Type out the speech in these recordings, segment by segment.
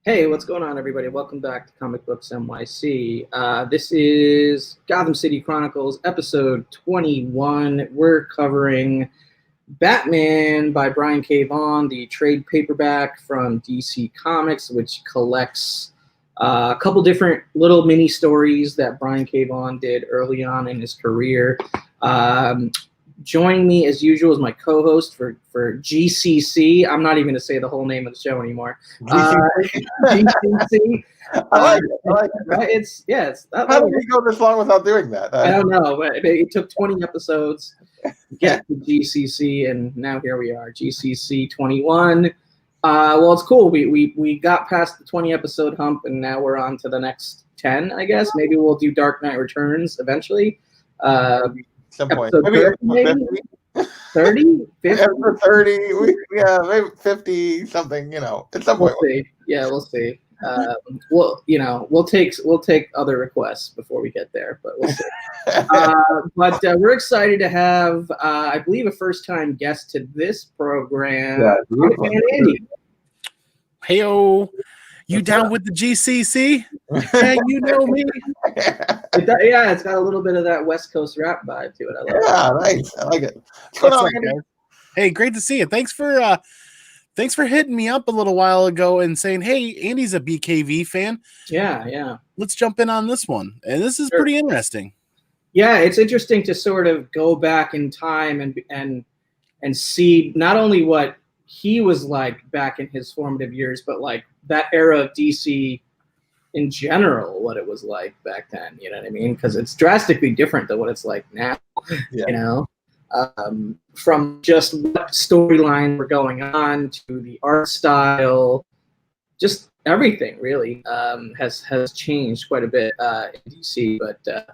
Hey, what's going on, everybody? Welcome back to Comic Books NYC. This is Gotham City Chronicles, episode 21. We're covering Batman by Brian K Vaughan, the trade paperback from DC Comics, which collects a couple different little mini stories that Brian K Vaughan did early on in his career. Joining me as usual is my co-host for GCC. I'm not even going to say the whole name of the show anymore. GCC. I like it. Right? It's How did we go this long without doing that? I don't know, but it took 20 episodes to get to GCC, and now here we are, GCC 21. Well, it's cool. We got past the 20 episode hump, and now we're on to the next 10, I guess. Maybe we'll do Dark Knight Returns eventually. Some point. Maybe 30? 50? After 30, maybe 50 something, at some point. We'll see. Yeah, we'll see. We'll take other requests before we get there, but we'll see. But we're excited to have, I believe, a first-time guest to this program. Yeah, Andy. Heyo, you down with the GCC? Yeah, you know me. It's got a little bit of that West Coast rap vibe to it. I love it. Nice. I like it. What's up, guys? Hey, great to see you. Thanks for hitting me up a little while ago and saying, hey, Andy's a BKV fan. Yeah. Let's jump in on this one. And this is pretty interesting. Yeah, it's interesting to sort of go back in time and see not only what he was like back in his formative years, but like that era of DC in general, what it was like back then. You know what I mean? Because it's drastically different than what it's like now. Yeah. From just what storylines were going on to the art style, just everything really has changed quite a bit in DC. But we'll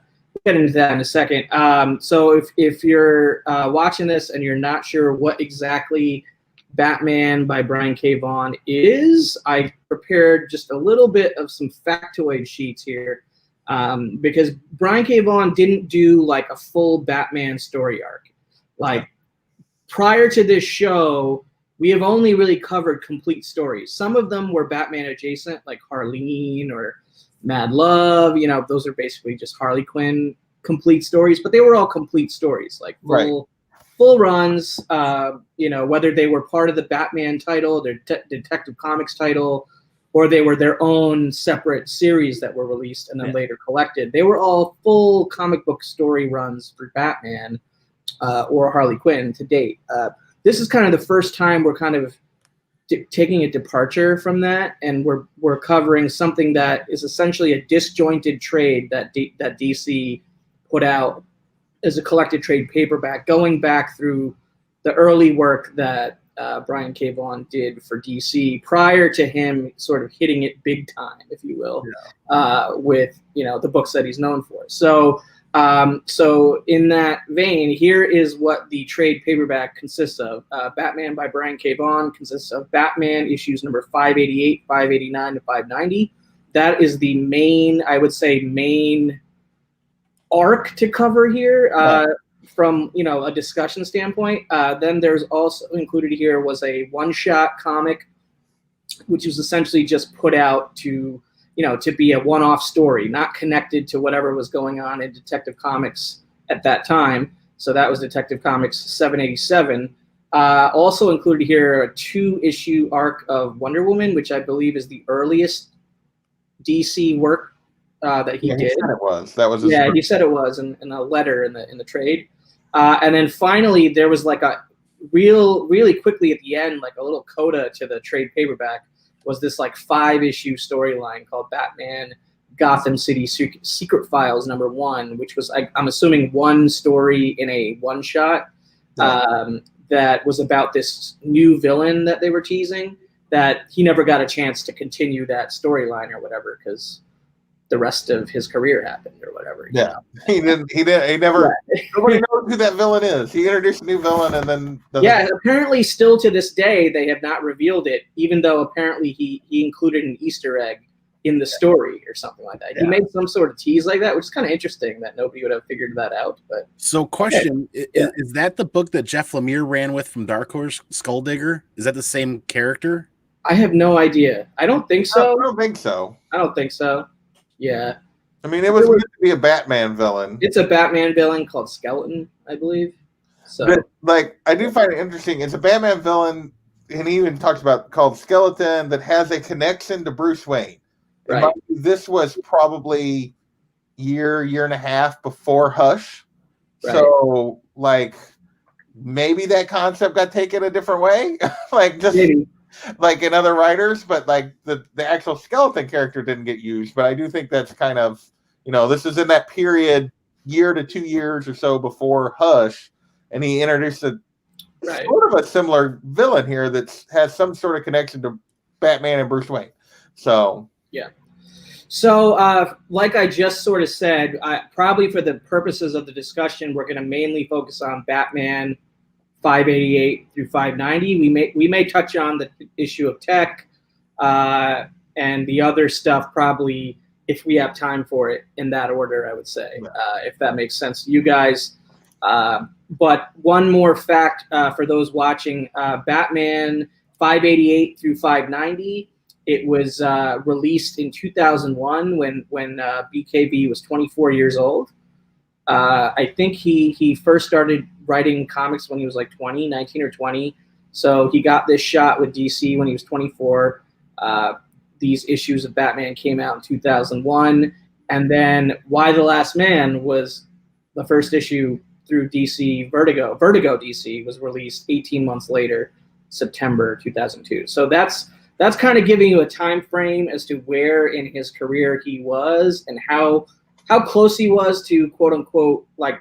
get into that in a second. So if you're watching this and you're not sure what exactly Batman by Brian K Vaughan is, I prepared just a little bit of some factoid sheets here because Brian K Vaughan didn't do like a full Batman story arc. Like prior to this show, we have only really covered complete stories. Some of them were Batman adjacent, like Harleen or Mad Love. Those are basically just Harley Quinn complete stories, but they were all complete stories, like full runs, whether they were part of the Batman title, their Detective Comics title, or they were their own separate series that were released and then later collected. They were all full comic book story runs for Batman or Harley Quinn to date. This is kind of the first time we're kind of taking a departure from that, and we're covering something that is essentially a disjointed trade that DC put out as a collected trade paperback, going back through the early work that Brian K Vaughan did for DC prior to him sort of hitting it big time, if you will, with the books that he's known for. So in that vein, here is what the trade paperback consists of. Batman by Brian K Vaughan consists of Batman issues number 588, 589 to 590. That is the main arc to cover here from a discussion standpoint. Then there's also included here was a one-shot comic, which was essentially just put out to be a one-off story, not connected to whatever was going on in Detective Comics at that time. So that was Detective Comics 787. Also included here a 2-issue arc of Wonder Woman, which I believe is the earliest DC work that he did. He said it was. That was. He said it was in a letter in the trade. And then finally, there was like a really quickly at the end, like a little coda to the trade paperback, was this like 5-issue storyline called Batman Gotham City Secret Files number 1, which was, I'm assuming, one story in a one-shot that was about this new villain that they were teasing, that he never got a chance to continue that storyline or whatever because the rest of his career happened or whatever. Yeah, he never. Nobody knows who that villain is. He introduced a new villain and then. Apparently, still to this day, they have not revealed it. Even though apparently he included an Easter egg in the story or something like that. Yeah. He made some sort of tease like that, which is kind of interesting that nobody would have figured that out. But question: is that the book that Jeff Lemire ran with from Dark Horse, Skull Digger? Is that the same character? I have no idea. I don't think so. I don't think so. I don't think so. Yeah. I mean, it was meant to be a Batman villain. It's a Batman villain called Skeleton, I believe. So, but, like, I do find it interesting. It's a Batman villain, and he even talks about called Skeleton that has a connection to Bruce Wayne. right. This was probably year and a half before Hush. Right. So, like, maybe that concept got taken a different way, like just Maybe. like in other writers, but like the actual Skeleton character didn't get used. But I do think that's kind of, this is in that period, year to 2 years or so before Hush, and he introduced a sort of a similar villain here that has some sort of connection to Batman and Bruce Wayne. So yeah. So, like I just sort of said, probably for the purposes of the discussion, we're going to mainly focus on Batman 588 through 590. We may touch on the issue of Tech and the other stuff probably if we have time for it in that order, I would say, if that makes sense to you guys. But one more fact for those watching, Batman 588 through 590, it was released in 2001 when BKV was 24 years old. I think he first started writing comics when he was like 19 or 20. So he got this shot with DC when he was 24. These issues of Batman came out in 2001. And then Why the Last Man was the first issue through DC Vertigo. Vertigo DC was released 18 months later, September 2002. So that's kind of giving you a time frame as to where in his career he was and how close he was to quote unquote like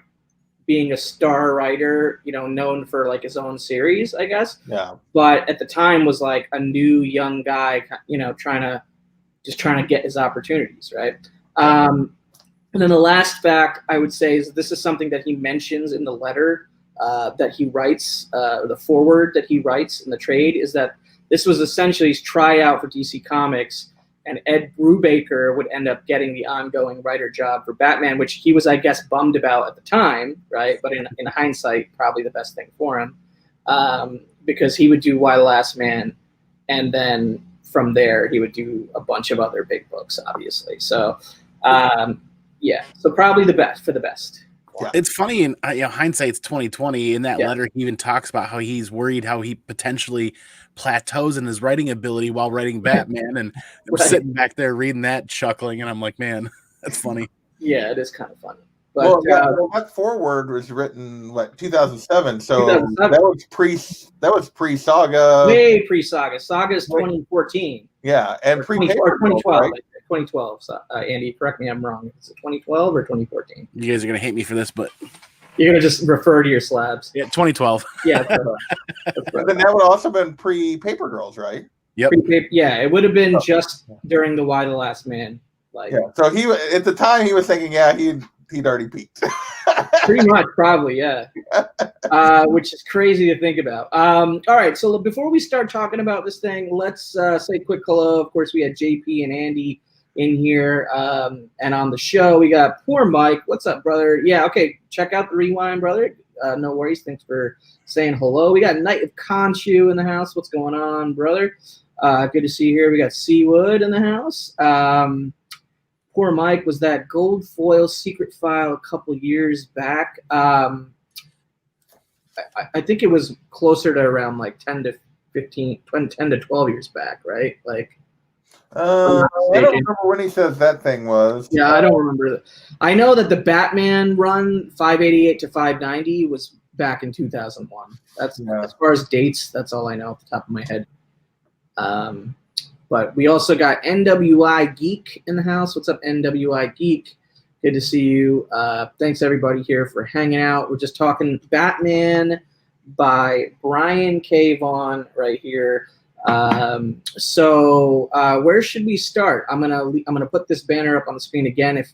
being a star writer, known for like his own series, I guess. Yeah. But at the time was like a new young guy, trying to get his opportunities, right? And then the last fact I would say is this is something that he mentions in the letter that he writes, the foreword that he writes in the trade, is that this was essentially his tryout for DC Comics, and Ed Brubaker would end up getting the ongoing writer job for Batman, which he was, I guess, bummed about at the time, right? But in hindsight, probably the best thing for him, because he would do Why the Last Man, and then from there he would do a bunch of other big books, obviously. So, so probably the best. Yeah. It's funny in hindsight's 2020. In that letter, he even talks about how he's worried how he potentially plateaus in his writing ability while writing Batman, and I'm sitting back there reading that, chuckling, and I'm like, man, that's funny. Yeah, it is kind of funny. But, that foreword was written 2007, so 2007. that was pre-Saga. Way pre-Saga. Saga's 2014. Yeah, and pre-Paper 2012. Right? 2012. So, Andy, correct me if I'm wrong. Is it 2012 or 2014? You guys are gonna hate me for this, but you're gonna just refer to your slabs. Yeah, 2012. Yeah, that's right. Then that would also been pre-Paper Girls, right? Yep. Yeah, it would have been just during the Why the Last Man. So he at the time he was thinking, he'd already peaked. Pretty much, probably, yeah. Which is crazy to think about. All right, so before we start talking about this thing, let's say a quick hello. Of course, we had JP and Andy in here, and on the show we got poor Mike. What's up, brother? Yeah, okay, check out the rewind, brother. No worries. Thanks for saying hello. We got Knight of Khonshu in the house. What's going on, brother? Good to see you here. We got Seawood in the house. Poor Mike was that gold foil secret file a couple years back. I think it was closer to around like 10 to 12 years back, right? Like, I don't remember when he says that thing was. Yeah, I don't remember that. I know that the Batman run 588 to 590 was back in 2001. That's as far as dates. That's all I know off the top of my head. But we also got NWI Geek in the house. What's up, NWI Geek? Good to see you. Thanks everybody here for hanging out. We're just talking Batman by Brian K Vaughan right here. So where should we start? I'm gonna put this banner up on the screen again, if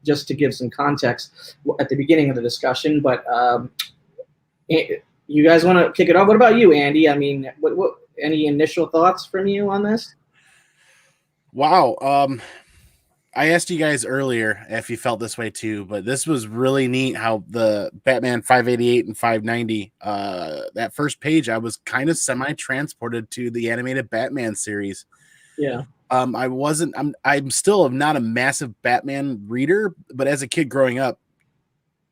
just to give some context at the beginning of the discussion. But you guys want to kick it off? What about you, Andy? I mean, what any initial thoughts from you on this? Wow. I asked you guys earlier if you felt this way too, but this was really neat how the Batman 588 and 590, that first page, I was kind of semi-transported to the animated Batman series. Yeah. I'm still not a massive Batman reader, but as a kid growing up,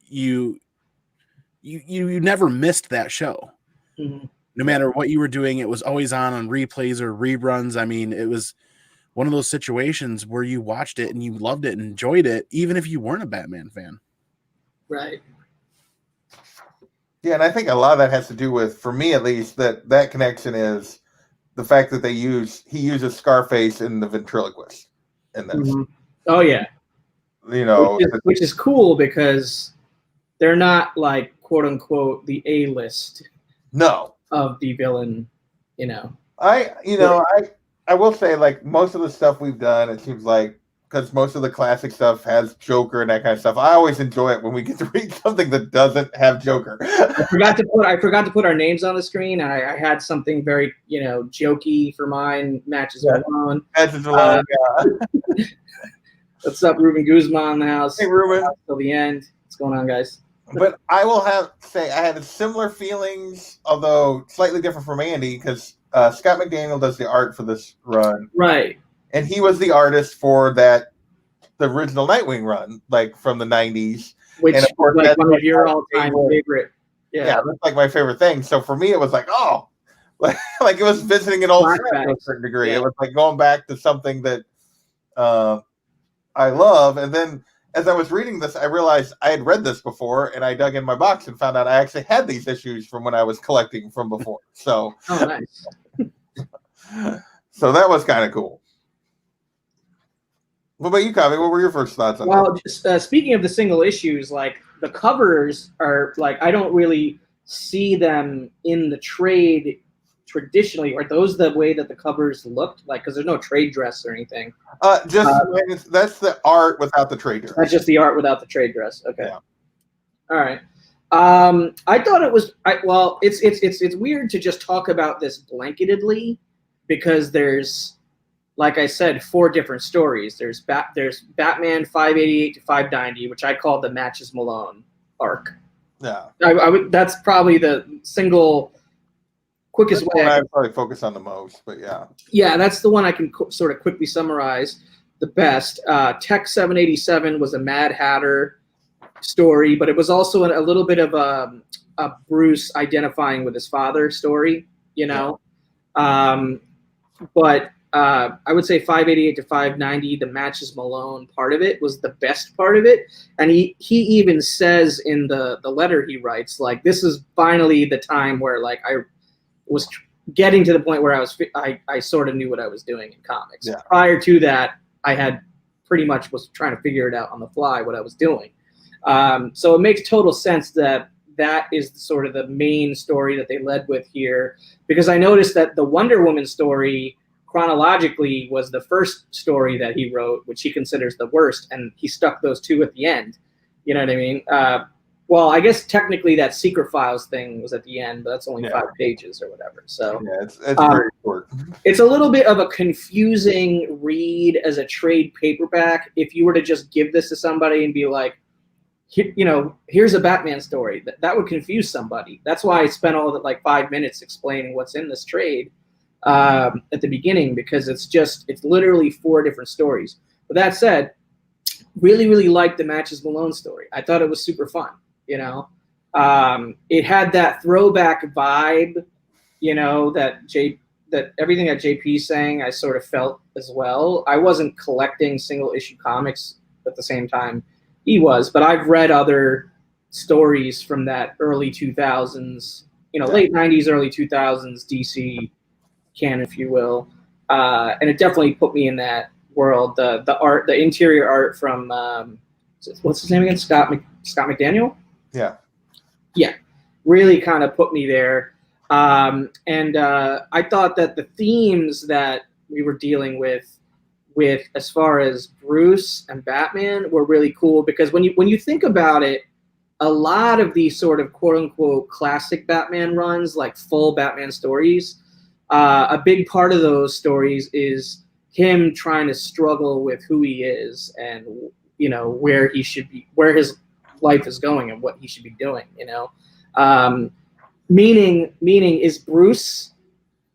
you never missed that show. Mm-hmm. No matter what you were doing, it was always on replays or reruns. I mean, it was one of those situations where you watched it and you loved it and enjoyed it, even if you weren't a Batman fan. Right. Yeah, and I think a lot of that has to do with, for me at least, that connection is the fact that he uses Scarface in the ventriloquist in this. Mm-hmm. Oh yeah. You know, which is cool because they're not like quote unquote the A-list of the villain, you know. I will say, like, most of the stuff we've done, it seems like, because most of the classic stuff has Joker and that kind of stuff. I always enjoy it when we get to read something that doesn't have Joker. I forgot to put our names on the screen. I had something very, you know, jokey for mine. Matches Malone. Matches Malone. Yeah. What's up, Ruben Guzman in the house? Hey, Ruben. Till the end. What's going on, guys? But I will say I had similar feelings, although slightly different from Andy, because Scott McDaniel does the art for this run. Right. And he was the artist for the original Nightwing run, like from the 90s. Which, and of course, like one of your all-time favorite. Yeah, that's like my favorite thing. So for me, it was like, oh, like it was visiting an old friend to a certain degree. Yeah. It was like going back to something that I love. And then as I was reading this, I realized I had read this before, and I dug in my box and found out I actually had these issues from when I was collecting from before. So, oh, nice. So that was kind of cool. What about you, Kavi? What were your first thoughts on that? Well, just, speaking of the single issues, like the covers are like I don't really see them in the trade traditionally. Are those the way that the covers looked like? Because there's no trade dress or anything. That's the art without the trade dress. That's just the art without the trade dress. Okay. Yeah. All right. I thought it was it's weird to just talk about this blanketedly because there's, like I said, 4 different stories. There's Batman 588 to 590, which I call the Matches Malone arc. Yeah. That's probably the single quickest way. I'd probably focus on the most, but yeah. Yeah, that's the one I can sort of quickly summarize the best. Tech 787 was a Mad Hatter story, but it was also a little bit of a Bruce identifying with his father story, you know. Yeah. But I would say 588 to 590, the Matches Malone part of it was the best part of it. And he even says in the letter he writes, like, this is finally the time where, like, I was getting to the point where I sort of knew what I was doing in comics. Yeah. Prior to that, I had pretty much was trying to figure it out on the fly what I was doing. So it makes total sense that is sort of the main story that they led with here, because I noticed that the Wonder Woman story chronologically was the first story that he wrote, which he considers the worst, and he stuck those 2 at the end. You know what I mean? Well, I guess technically that Secret Files thing was at the end, but that's only 5 pages or whatever. So yeah, it's very short. It's a little bit of a confusing read as a trade paperback. If you were to just give this to somebody and be like, you know, here's a Batman story, that would confuse somebody. That's why I spent all of like 5 minutes explaining what's in this trade at the beginning, because it's literally 4 different stories. But that said, really, really liked the Matches Malone story. I thought it was super fun. You know, it had that throwback vibe, you know, that everything that JP's saying, I sort of felt as well. I wasn't collecting single issue comics at the same time he was, but I've read other stories from that early 2000s, you know, late 90s, early 2000s DC canon, if you will. And it definitely put me in that world. The art, the interior art from, what's his name again? Scott McDaniel? Yeah, really kind of put me there. And I thought that the themes that we were dealing with as far as Bruce and Batman were really cool, because when you think about it, a lot of these sort of quote unquote classic Batman runs, like full Batman stories, a big part of those stories is him trying to struggle with who he is and, you know, where he should be, where his life is going and what he should be doing, you know. Meaning is Bruce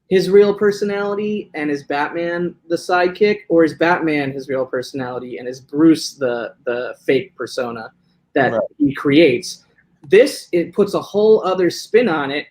his real personality and is Batman the sidekick, or is Batman his real personality and is Bruce the fake persona that he creates? It puts a whole other spin on it,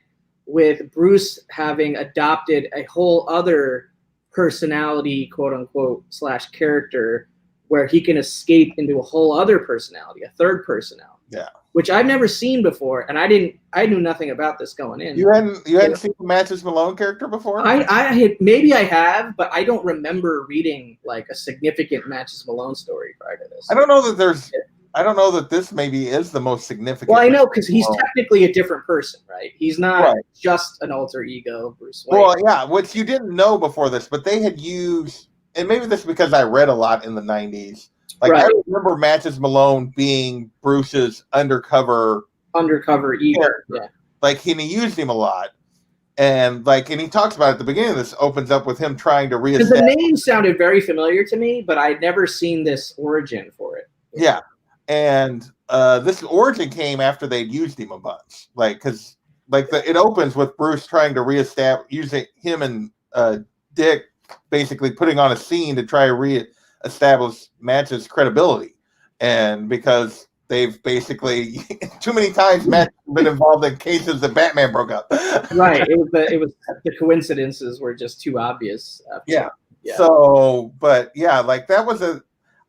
with Bruce having adopted a whole other personality, quote unquote, / character, where he can escape into a whole other personality, a third personality. Yeah. Which I've never seen before, and I knew nothing about this going in. You hadn't seen the Matches Malone character before? Maybe I have, but I don't remember reading like a significant Matches Malone story prior to this. I don't know that this maybe is the most significant. Well, I know, because he's technically a different person, right? He's not just an alter ego of Bruce Wayne. Well, yeah, which you didn't know before this, but they had used, and maybe this is because I read a lot in the 90s. Like, I remember Matches Malone being Bruce's undercover ego. Yeah. Like, he used him a lot. And he talks about it at the beginning of this, opens up with him trying to reestablish. Because the name sounded very familiar to me, but I'd never seen this origin for it. Yeah. And this origin came after they'd used him a bunch. Because it opens with Bruce trying to reestablish, using him and Dick basically putting on a scene to try to reestablish Match's credibility. And because they've basically too many times Match has been involved in cases that Batman broke up. Right. It was the coincidences were just too obvious. Yeah. So, but yeah, that was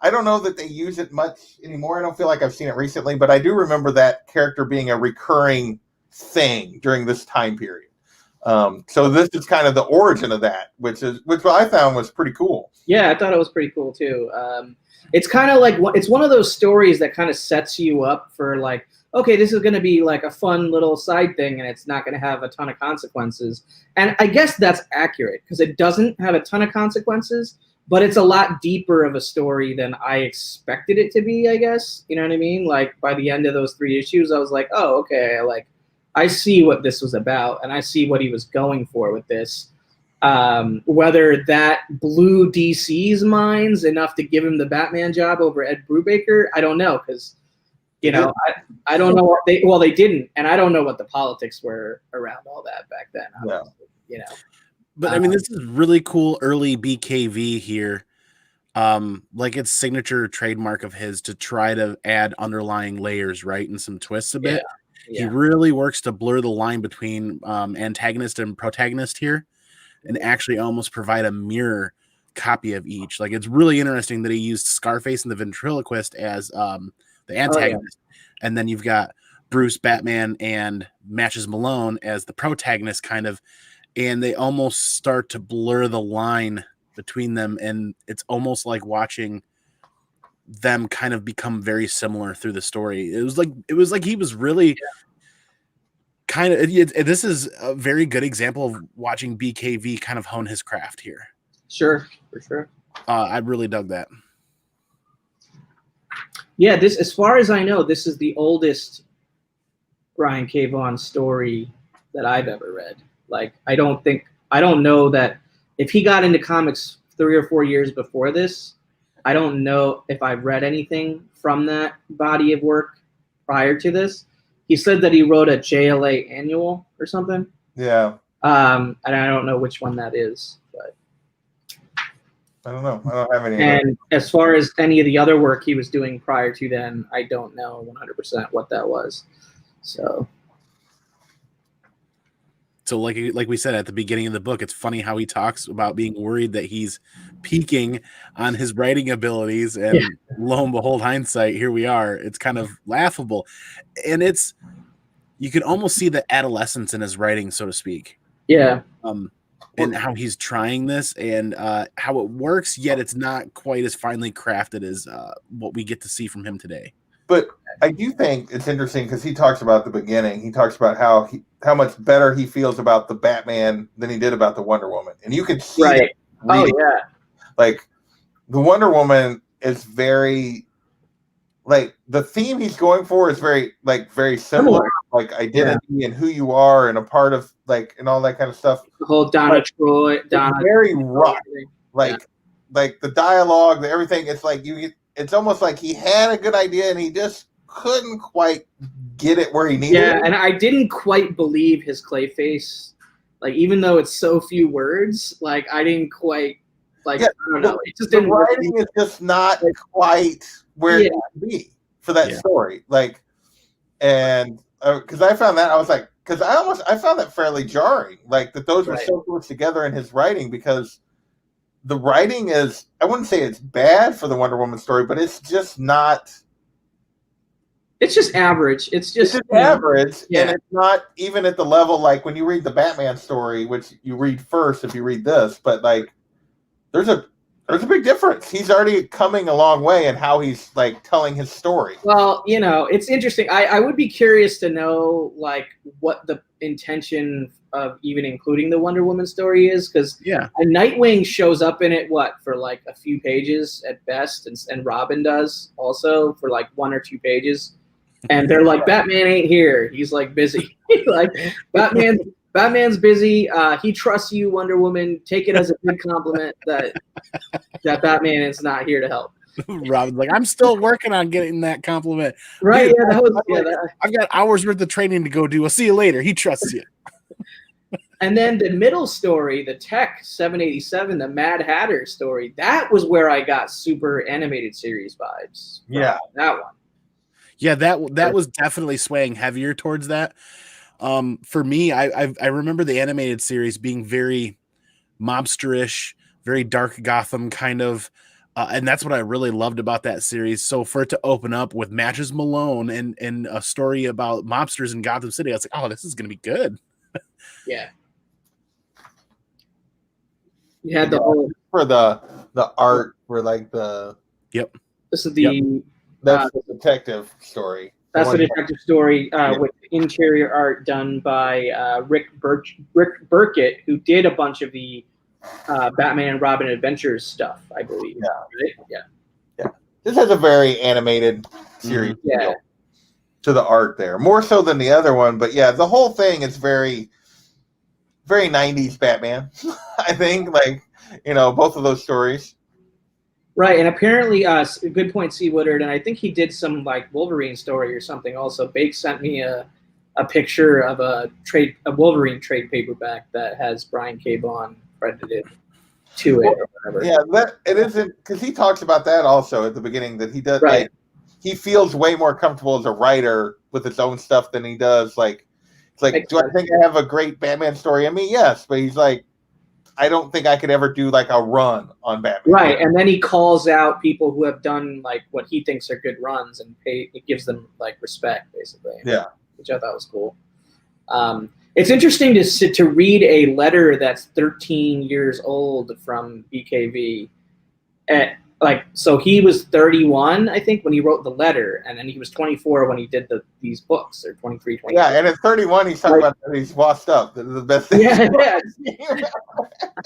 I don't know that they use it much anymore. I don't feel like I've seen it recently, but I do remember that character being a recurring thing during this time period. So this is kind of the origin of that, which I found was pretty cool. Yeah, I thought it was pretty cool too. It's kind of like, it's one of those stories that kind of sets you up for like, okay, this is going to be like a fun little side thing and it's not going to have a ton of consequences. And I guess that's accurate because it doesn't have a ton of consequences, but it's a lot deeper of a story than I expected it to be, I guess. You know what I mean? Like by the end of those 3 issues, I was like, oh, okay, I see what this was about, and I see what he was going for with this. Whether that blew DC's minds enough to give him the Batman job over Ed Brubaker, I don't know, because I don't know what they didn't, and I don't know what the politics were around all that back then. Yeah. But I mean, this is really cool early BKV here. It's signature trademark of his to try to add underlying layers, right, and some twists a bit. Yeah. He really works to blur the line between antagonist and protagonist here and actually almost provide a mirror copy of each. Like, it's really interesting that he used Scarface and the ventriloquist as the antagonist. And then you've got Bruce, Batman, and Matches Malone as the protagonist kind of, and they almost start to blur the line between them. And it's almost like watching them kind of become very similar through the story. It was like he was really kind of, this is a very good example of watching BKV kind of hone his craft here. Sure, for sure. I really dug that. Yeah, this, as far as I know, this is the oldest Brian K Vaughan story that I've ever read. Like, I don't know that if he got into comics 3 or 4 years before this, I don't know if I've read anything from that body of work prior to this. He said that he wrote a JLA annual or something. Yeah. And I don't know which one that is, but I don't know. I don't have any. And as far as any of the other work he was doing prior to then, I don't know 100% what that was. So like we said at the beginning of the book, it's funny how he talks about being worried that he's peaking on his writing abilities, and lo and behold, hindsight, here we are. It's kind of laughable, and you can almost see the adolescence in his writing, so to speak. Yeah. And how he's trying this and how it works, yet it's not quite as finely crafted as what we get to see from him today. But I do think it's interesting because he talks about the beginning. He talks about how much better he feels about the Batman than he did about the Wonder Woman, and you can see right. Oh yeah, like the Wonder Woman is very, like, the theme he's going for is very similar, like identity and who you are and a part of, like, and all that kind of stuff. The whole Donna Troy, very rough, like like the dialogue, everything. It's like it's almost like he had a good idea and he just couldn't quite get it where he needed it. Yeah, and I didn't quite believe his Clayface. Like, even though it's so few words, like, I didn't quite, like, I don't know. It just the didn't work. writing is just not quite where it should be for that story. Like, and because I found that, I was like, because I found that fairly jarring. Like, that those were so close together in his writing, because the writing is, I wouldn't say it's bad for the Wonder Woman story, but it's just not. It's just average. It's just average, and it's not even at the level like when you read the Batman story, which you read first if you read this. But like, there's a big difference. He's already coming a long way in how he's like telling his story. Well, it's interesting. I would be curious to know like what the intention of even including the Wonder Woman story is, because Nightwing shows up in it for like a few pages at best, and Robin does also for like 1 or 2 pages. And they're like, Batman ain't here. He's like busy. Like, Batman's busy. He trusts you, Wonder Woman. Take it as a big compliment that Batman is not here to help. Robin's like, I'm still working on getting that compliment. Right? I've got hours worth of training to go do. I'll see you later. He trusts you. And then the middle story, the Tech 787, the Mad Hatter story, that was where I got super animated series vibes. Yeah, that one. Yeah, that was definitely swaying heavier towards that. For me, I remember the animated series being very mobsterish, very dark Gotham kind of, and that's what I really loved about that series. So for it to open up with Matches Malone and a story about mobsters in Gotham City, I was like, oh, this is going to be good. Yeah. You had the whole for the art for like the This is the. That's the detective story. That's the detective story with interior art done by Rick Burkett, who did a bunch of the Batman and Robin Adventures stuff, I believe. Yeah. Right? Yeah. This has a very animated series feel to the art there, more so than the other one. But yeah, the whole thing is very, very 90s Batman. I think, like, both of those stories. Right, and apparently, good point, C. Woodard, and I think he did some like Wolverine story or something. Also, Bake sent me a picture of a Wolverine trade paperback that has Brian K. Vaughan credited to it or whatever. Yeah, that it isn't, because he talks about that also at the beginning, that he does like he feels way more comfortable as a writer with his own stuff than he does like. It's like, do I think I have a great Batman story? I mean, yes, but he's like, I don't think I could ever do like a run on Batman. Right, and then he calls out people who have done like what he thinks are good runs, and it gives them like respect, basically. Yeah, which I thought was cool. It's interesting to read a letter that's 13 years old from BKV. So he was 31, I think, when he wrote the letter, and then he was 24 when he did these books, or 23, 24. Yeah, and at 31, he's talking about that he's washed up. This is the best thing. Yeah.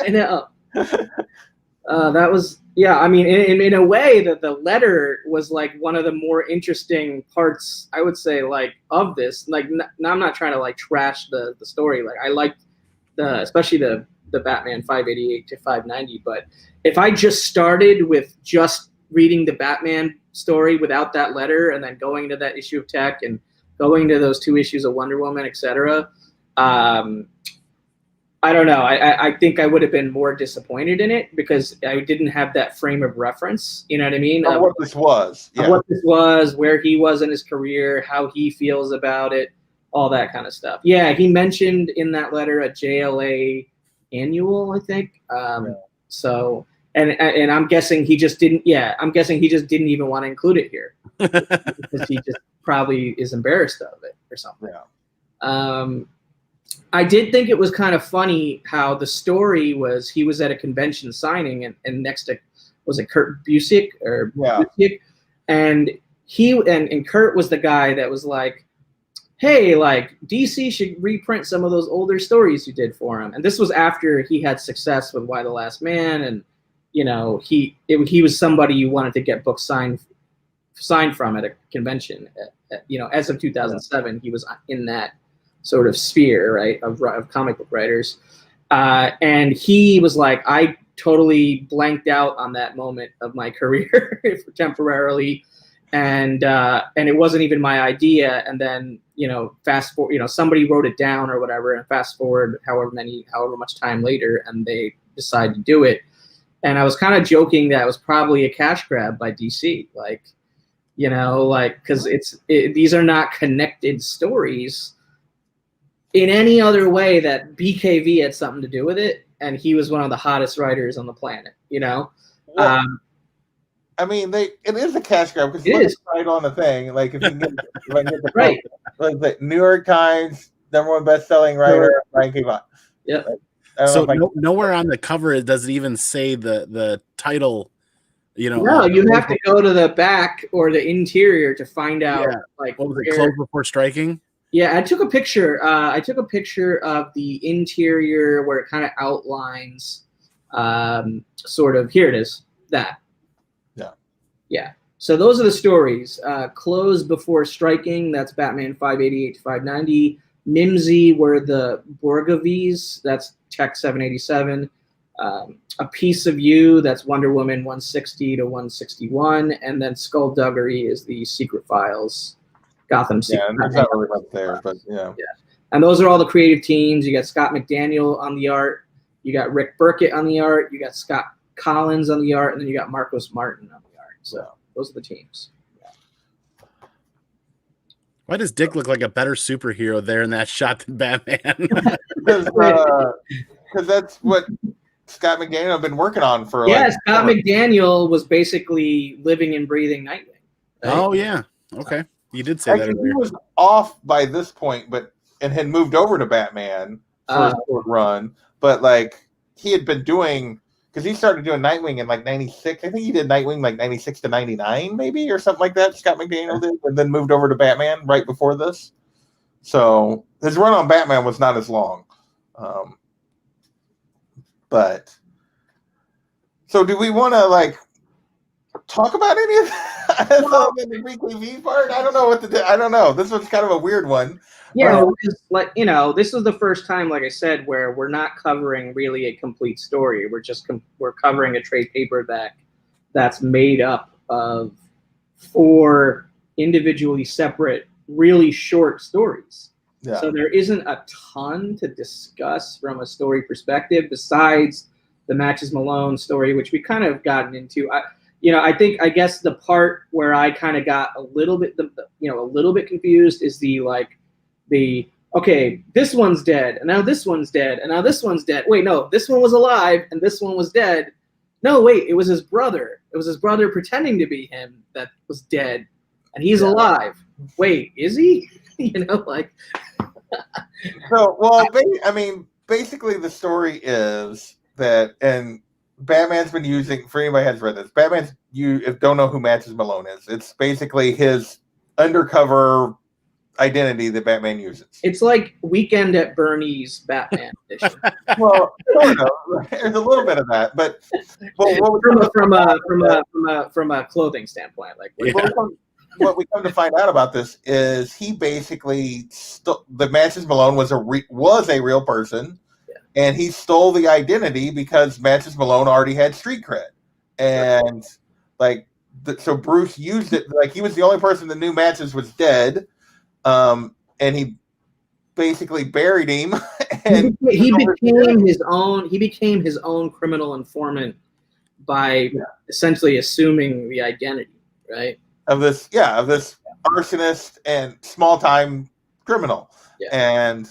I know. That was, I mean, in a way, that the letter was like one of the more interesting parts, I would say, like, of this. Like, I'm not trying to like trash the story. Like, I liked especially the Batman 588 to 590. But if I just started with just reading the Batman story without that letter, and then going to that issue of Tech and going to those 2 issues of Wonder Woman, etc., I don't know. I think I would have been more disappointed in it, because I didn't have that frame of reference. You know what I mean? Of what this was. Yeah. What this was, where he was in his career, how he feels about it, all that kind of stuff. Yeah, he mentioned in that letter a JLA annual, I think. So, and I'm guessing he just didn't. Yeah, I'm guessing he just didn't even want to include it here, because he just probably is embarrassed of it or something. Yeah. I did think it was kind of funny how the story was, he was at a convention signing, and next to, was it Kurt Busiek or Busiek? And and Kurt was the guy that was like, hey, like, DC should reprint some of those older stories you did for him. And this was after he had success with Why the Last Man, and he was somebody you wanted to get books signed from at a convention. As of 2007, he was in that sort of sphere, right, of comic book writers. And he was like, I totally blanked out on that moment of my career temporarily, and it wasn't even my idea. And then fast forward, somebody wrote it down or whatever, and fast forward however much time later, and they decide to do it. And I was kind of joking that it was probably a cash grab by DC, because these are not connected stories in any other way that BKV had something to do with it, and he was one of the hottest writers on the planet. Well, I mean, it is a cash grab because it's right on the thing. Like if you get the right, like the New York Times #1 best-selling writer, Brian K Vaughan. Yeah. So nowhere on the cover does it even say the title. No, you have to go to the back or the interior to find out. Yeah. Like, what was it? Close before striking. Yeah, I took a picture. I took a picture of the interior where it kind of outlines, sort of. Here it is. That. Yeah. So those are the stories. Close before striking. That's Batman 588 to 590. Mimsy were the Borgavies. That's Tech 787. A Piece of You. That's Wonder Woman 160 to 161. And then Skullduggery is the Secret Files. Gotham City. Yeah, there's not really up there, but yeah. And those are all the creative teams. You got Scott McDaniel on the art. You got Rick Burkett on the art. You got Scott Collins on the art, and then you got Marcos Martin on the art. So those are the teams. Yeah. Why does Dick look like a better superhero there in that shot than Batman? Because that's what Scott McDaniel had been working on for. Scott McDaniel was basically living and breathing Nightwing. Right? Oh yeah, okay. You did say that earlier. He was off by this point, and had moved over to Batman for a short run. But he had been doing, because he started doing Nightwing in 96. I think he did Nightwing 96 to 99, maybe, or something like that. Scott McDaniel did, and then moved over to Batman right before this. So his run on Batman was not as long. But so do we want to talk about any of that? The BKV part? I don't know what to do. I don't know. This one's kind of a weird one. Yeah, this was the first time, like I said, where we're not covering really a complete story. We're covering a trade paperback that's made up of 4 individually separate, really short stories. Yeah. So there isn't a ton to discuss from a story perspective besides the Matches Malone story, which we kind of gotten into. I guess the part where I kind of got a little bit confused is okay, this one's dead, and now this one's dead, and now this one's dead. Wait, no, this one was alive, and this one was dead. No, wait, it was his brother. It was his brother pretending to be him that was dead, and he's alive. Wait, is he? So, well, basically the story is that, and Batman's been using, for anybody who has read this, if don't know who Matches Malone is, it's basically his undercover identity that Batman uses. It's like Weekend at Bernie's Batman edition. Well, there's a little bit of that, but from a clothing standpoint, what we come to find out about this is he basically the Matches Malone was a real person. And he stole the identity because Matches Malone already had street cred. And so Bruce used it, he was the only person that knew Matches was dead. And he basically buried him. And he became his own criminal informant by essentially assuming the identity, right? Of this arsonist and small time criminal. Yeah. And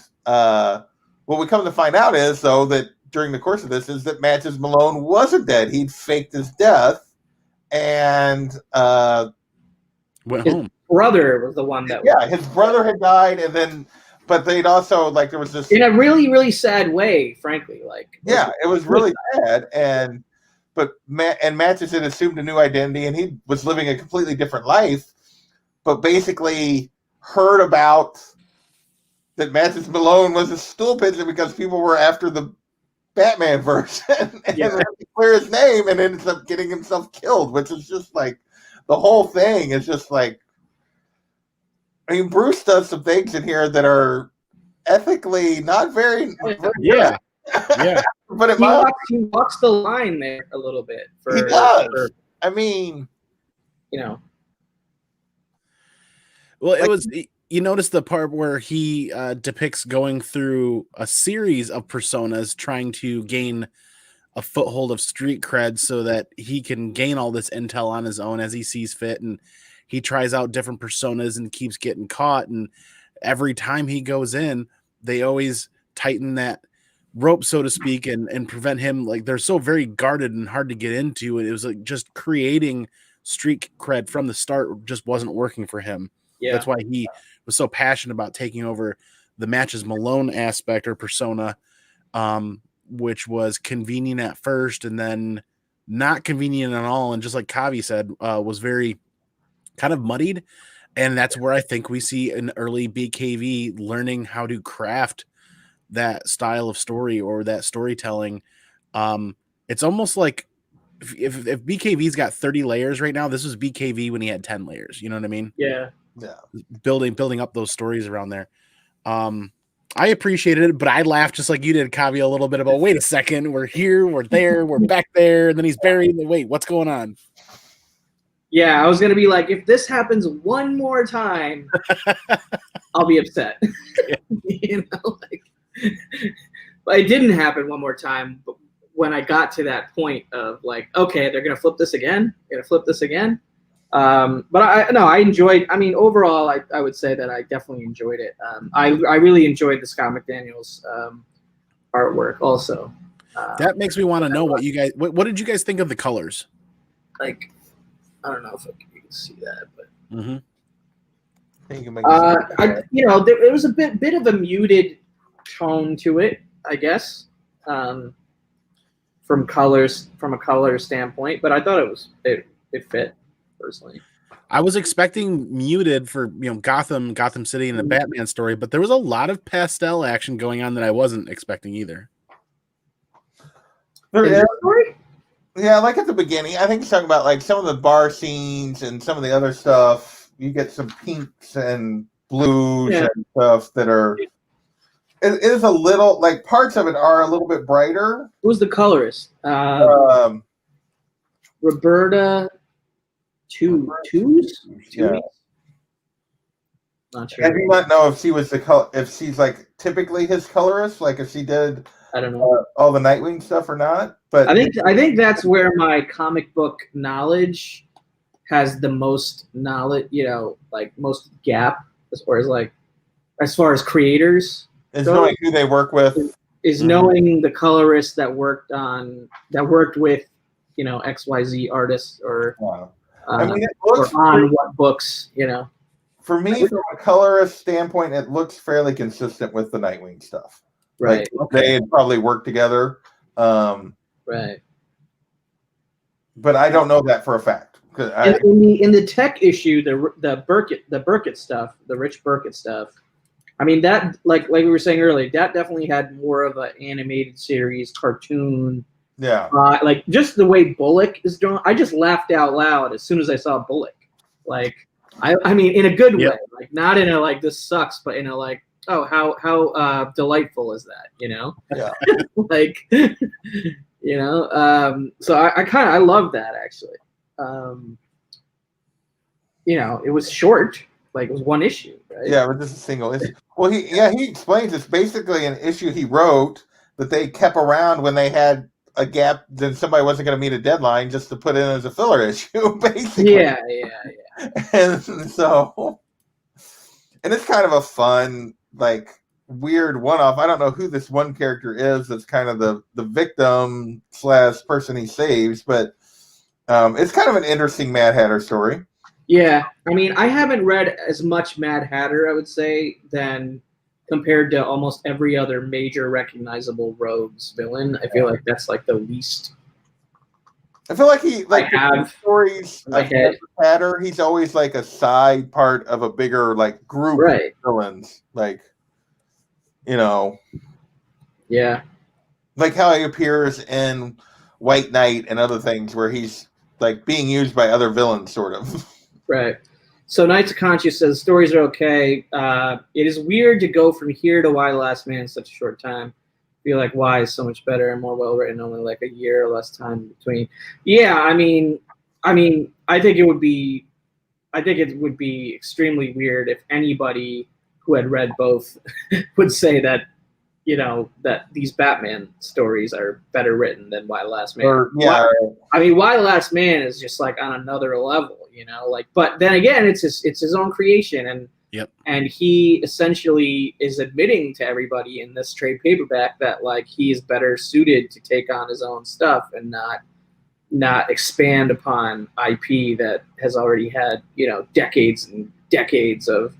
what we come to find out is, though, that during the course of this is that Matches Malone wasn't dead. He'd faked his death, and went home. Brother was the one that. Yeah, his brother had died, and then, but they'd also there was this in a really, really sad way, frankly. It was really sad, but Matches had assumed a new identity, and he was living a completely different life, but basically heard about that Matches Malone was a stool pigeon because people were after the Batman version and clear his name and ends up getting himself killed, which is just the whole thing is just Bruce does some things in here that are ethically not very yeah. Yeah. But he walks the line there a little bit. He does. I mean, you know. Well, it was. You notice the part where he depicts going through a series of personas, trying to gain a foothold of street cred, so that he can gain all this intel on his own as he sees fit, and he tries out different personas and keeps getting caught. And every time he goes in, they always tighten that rope, so to speak, and prevent him. Like, they're so very guarded and hard to get into, and it was like just creating street cred from the start just wasn't working for him. Yeah. That's why he was so passionate about taking over the Matches Malone aspect or persona, which was convenient at first and then not convenient at all. And just like Kavi said, was very kind of muddied. And that's where I think we see an early BKV learning how to craft that style of story or that storytelling. It's almost like if BKV's got 30 layers right now, this was BKV when he had 10 layers. You know what I mean? Yeah. Yeah. Building up those stories around there. I appreciated it, but I laughed just like you did, Kavi, a little bit about, wait a second, we're here, we're there, we're back there, and then he's buried. Wait, what's going on? Yeah, I was going to be like, if this happens one more time, I'll be upset. You know, like, but it didn't happen one more time. But when I got to that point of like, okay, they're going to flip this again. But I enjoyed. I mean, overall, I would say that I definitely enjoyed it. I really enjoyed the Scott McDaniels artwork also. That makes me want to know what you guys. What did you guys think of the colors? Like, I don't know if you can see that, but there was a bit of a muted tone to it, I guess, from a color standpoint. But I thought it fit. Personally, I was expecting muted for Gotham City and the Batman story, but there was a lot of pastel action going on that I wasn't expecting either. Yeah, like at the beginning, I think he's talking about like some of the bar scenes and some of the other stuff. You get some pinks and blues and stuff that are. It is a little like parts of it are a little bit brighter. Who's the colorist? Roberta. Twos? Yeah. Not sure. I do not know if she was if she's like typically his colorist, like if she did. I don't know all the Nightwing stuff or not, but I think that's where my comic book knowledge has the most knowledge. Like most gap as far as creators. Is knowing who they work with. Is knowing the colorists that worked with XYZ artists or. Wow. I mean, it looks on what books, For me, from a colorist standpoint, it looks fairly consistent with the Nightwing stuff. Right. Like, they had probably worked together. Right. But I don't know that for a fact. In the tech issue, the Burkett stuff, the Rich Burkett stuff. I mean, that like we were saying earlier, that definitely had more of an animated series, cartoon. Yeah. Like just the way Bullock is drawn, I just laughed out loud as soon as I saw Bullock. Like, I mean, in a good way, like not in a like this sucks, but in a like, oh, how delightful is that? Yeah. Like, so I love that actually. It was short, like it was one issue, right? Yeah, it was just a single issue. Well, he explains it's basically an issue he wrote that they kept around when they had a gap, then somebody wasn't going to meet a deadline just to put in as a filler issue, basically. Yeah. And so, and it's kind of a fun, like, weird one-off. I don't know who this one character is that's kind of the victim / person he saves, but it's kind of an interesting Mad Hatter story. Yeah, I mean, I haven't read as much Mad Hatter, I would say, than compared to almost every other major recognizable rogues villain. I feel like that's like the least. I feel like he stories like Mad Hatter. He's always like a side part of a bigger like group of villains, like Yeah. Like how he appears in White Knight and other things, where he's like being used by other villains, sort of. Right. So Knights of Conscience says stories are okay. It is weird to go from here to Why the Last Man in such a short time. be like, why is so much better and more well written, only like a year or less time between. Yeah, I mean, I think it would be extremely weird if anybody who had read both would say that, that these Batman stories are better written than Why the Last Man. Why the Last Man is just like on another level, but then again, it's his own creation, and yep. And he essentially is admitting to everybody in this trade paperback that like he is better suited to take on his own stuff and not expand upon IP that has already had, decades and decades of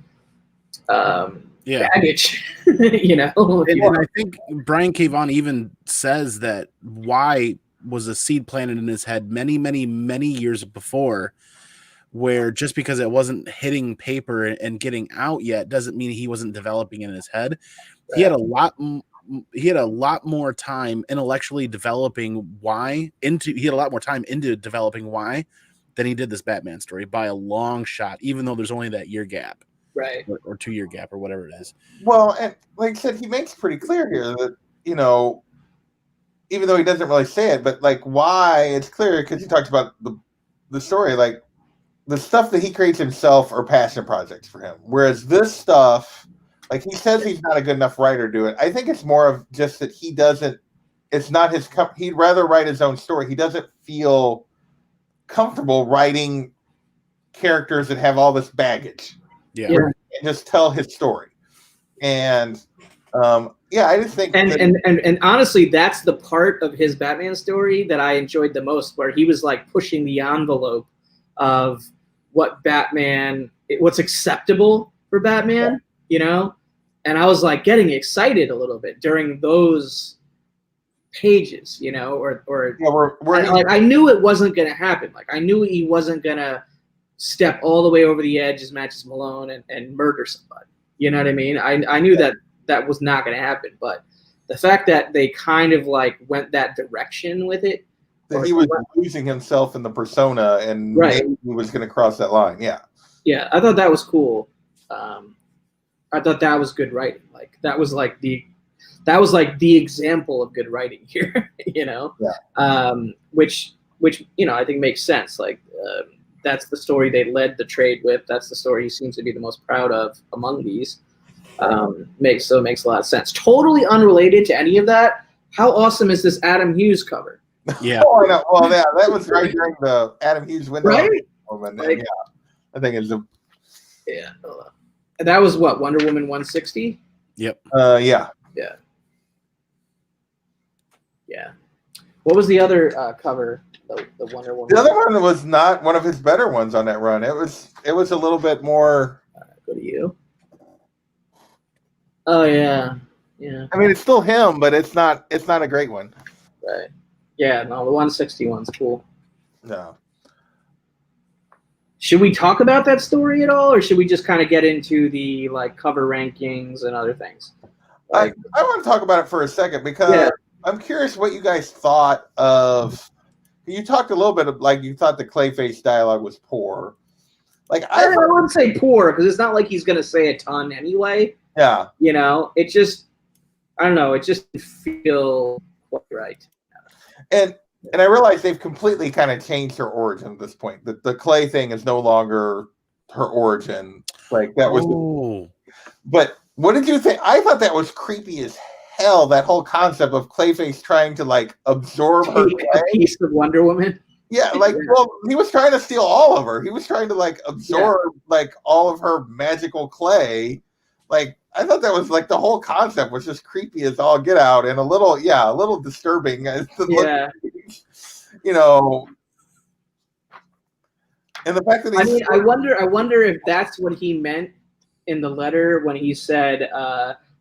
baggage. And I think Brian K Vaughan even says that why was a seed planted in his head many, many, many years before, where just because it wasn't hitting paper and getting out yet doesn't mean he wasn't developing in his head. Right. He had a lot more time intellectually developing he had a lot more time into developing why than he did this Batman story by a long shot, even though there's only that year gap. Right. Or 2 year gap or whatever it is. Well, and like I said, he makes pretty clear here that, even though he doesn't really say it, but like why it's clear because he talks about the story, like the stuff that he creates himself are passion projects for him. Whereas this stuff, like he says he's not a good enough writer to do it. I think it's more of just that it's not his, he'd rather write his own story. He doesn't feel comfortable writing characters that have all this baggage. Yeah. And just tell his story. And I just think and honestly, that's the part of his Batman story that I enjoyed the most, where he was like pushing the envelope of what's acceptable for Batman, and I was like getting excited a little bit during those pages, I knew it wasn't going to happen. Like I knew he wasn't going to step all the way over the edge as Matches Malone and murder somebody. You know what I mean? I knew that was not going to happen, but the fact that they kind of like went that direction with it, that he was losing himself in the persona and maybe he was going to cross that line. Yeah, I thought that was cool. I thought that was good writing. Like that was like the example of good writing here. Which I think makes sense. Like that's the story they led the trade with. That's the story he seems to be the most proud of among these. Makes a lot of sense. Totally unrelated to any of that. How awesome is this Adam Hughes cover? Yeah. I know. Well, yeah, that was right during the Adam Hughes window. Right? I think it's that was what, Wonder Woman 160? Yep. Yeah. What was the other cover? The Wonder Woman. The other one was not one of his better ones on that run. It was a little bit more. Go to you. Oh yeah. I mean, it's still him, but it's not a great one. Right. Yeah. No, the 160 one's cool. No. Should we talk about that story at all, or should we just kind of get into the like cover rankings and other things? I want to talk about it for a second because I'm curious what you guys thought of. You talked a little bit of like you thought the Clayface dialogue was poor. Like I wouldn't say poor because it's not like he's going to say a ton anyway. Yeah. It just I don't know. It just didn't feel quite right. And I realize they've completely kind of changed her origin at this point. The Clay thing is no longer her origin. Like that was. But what did you think? I thought that was creepy as hell. That whole concept of Clayface trying to like absorb her a piece of Wonder Woman. Yeah, well, he was trying to steal all of her. He was trying to like absorb like all of her magical clay. Like I thought that was like the whole concept was just creepy as all get out and a little disturbing. And the fact that I wonder if that's what he meant in the letter when he said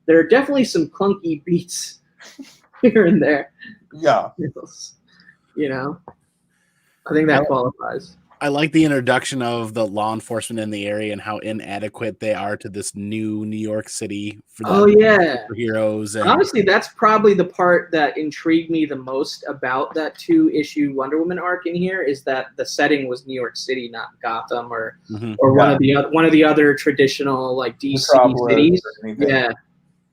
there are definitely some clunky beats here and there. Yeah. I think that qualifies. I like the introduction of the law enforcement in the area and how inadequate they are to this new New York City for superheroes. And honestly, that's probably the part that intrigued me the most about that 2-issue Wonder Woman arc in here is that the setting was New York City, not Gotham or one of the other traditional like DC cities.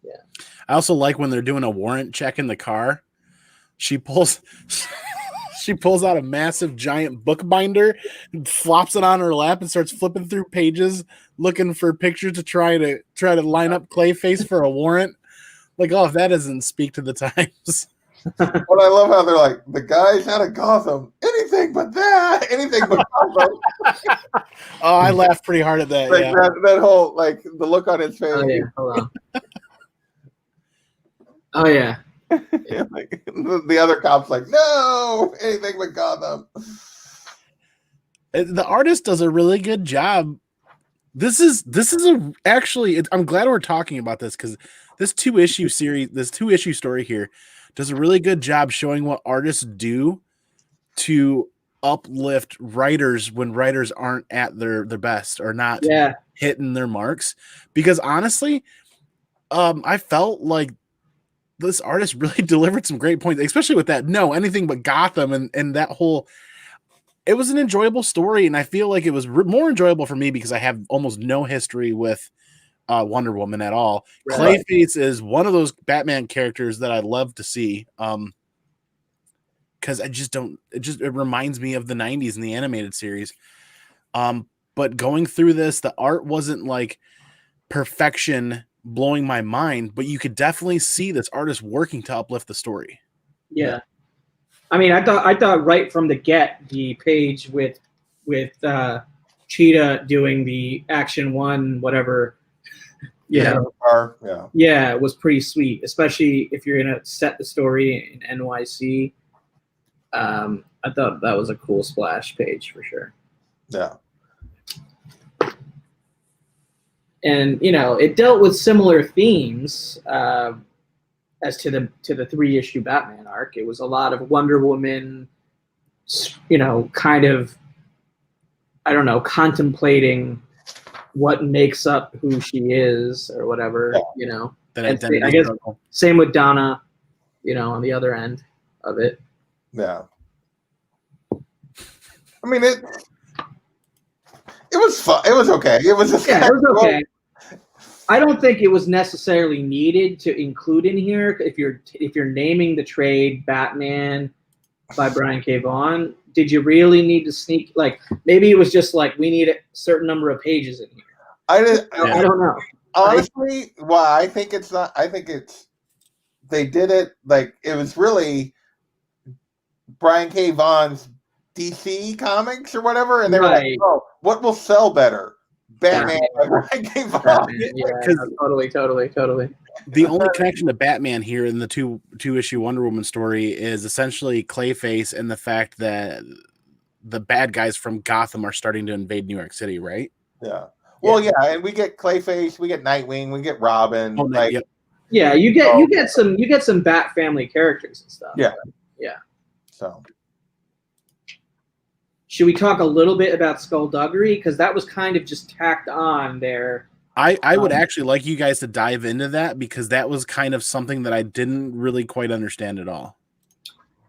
Yeah. I also like when they're doing a warrant check in the car. She pulls out a massive giant bookbinder and flops it on her lap and starts flipping through pages looking for pictures to try to line up Clayface for a warrant. Like, oh, if that doesn't speak to the times. But I love how they're like, the guys out of Gotham, anything but that, anything but Gotham. Oh, I laughed pretty hard at that. Like Yeah, that whole, like, the look on his face. Oh yeah, hold on. Oh yeah. Yeah, like, the other cop's like, no, anything but Gotham. the artist does a really good job. This is actually. I'm glad we're talking about this because this 2-issue series, this 2-issue story here, does a really good job showing what artists do to uplift writers when writers aren't at their best or not hitting their marks. Because honestly, I felt like this artist really delivered some great points, especially with that anything but Gotham and that whole. It was an enjoyable story, and I feel like it was more enjoyable for me because I have almost no history with Wonder Woman at all. Right. Clayface is one of those Batman characters that I love to see because it reminds me of the 90s in the animated series. But going through this, the art wasn't like perfection blowing my mind, but you could definitely see this artist working to uplift the story. Yeah. I mean, I thought right from the get, the page with Cheetah doing the Action 1 whatever, yeah, it was pretty sweet, especially if you're gonna set the story in NYC. I thought that was a cool splash page for sure. Yeah. And it dealt with similar themes as to the 3-issue Batman arc. It was a lot of Wonder Woman, kind of, I don't know, contemplating what makes up who she is or whatever, That identity. I guess same with Donna, on the other end of it. Yeah. I mean, it was fun. It was okay. It was okay. I don't think it was necessarily needed to include in here. If you're naming the trade Batman by Brian K. Vaughan, did you really need to sneak? Like, maybe it was just like we need a certain number of pages in here. I don't know. Honestly, I think it's not. I think they did it like it was really Brian K. Vaughan's DC comics or whatever, and they were like, "Oh, what will sell better?" Batman. Totally. The only connection to Batman here in the two-issue Wonder Woman story is essentially Clayface and the fact that the bad guys from Gotham are starting to invade New York City, right? Yeah. Well, yeah, and we get Clayface, we get Nightwing, we get Robin. Yeah, you get some Bat family characters and stuff. Yeah. Yeah. So. Should we talk a little bit about Skullduggery? Because that was kind of just tacked on there. I would actually like you guys to dive into that because that was kind of something that I didn't really quite understand at all.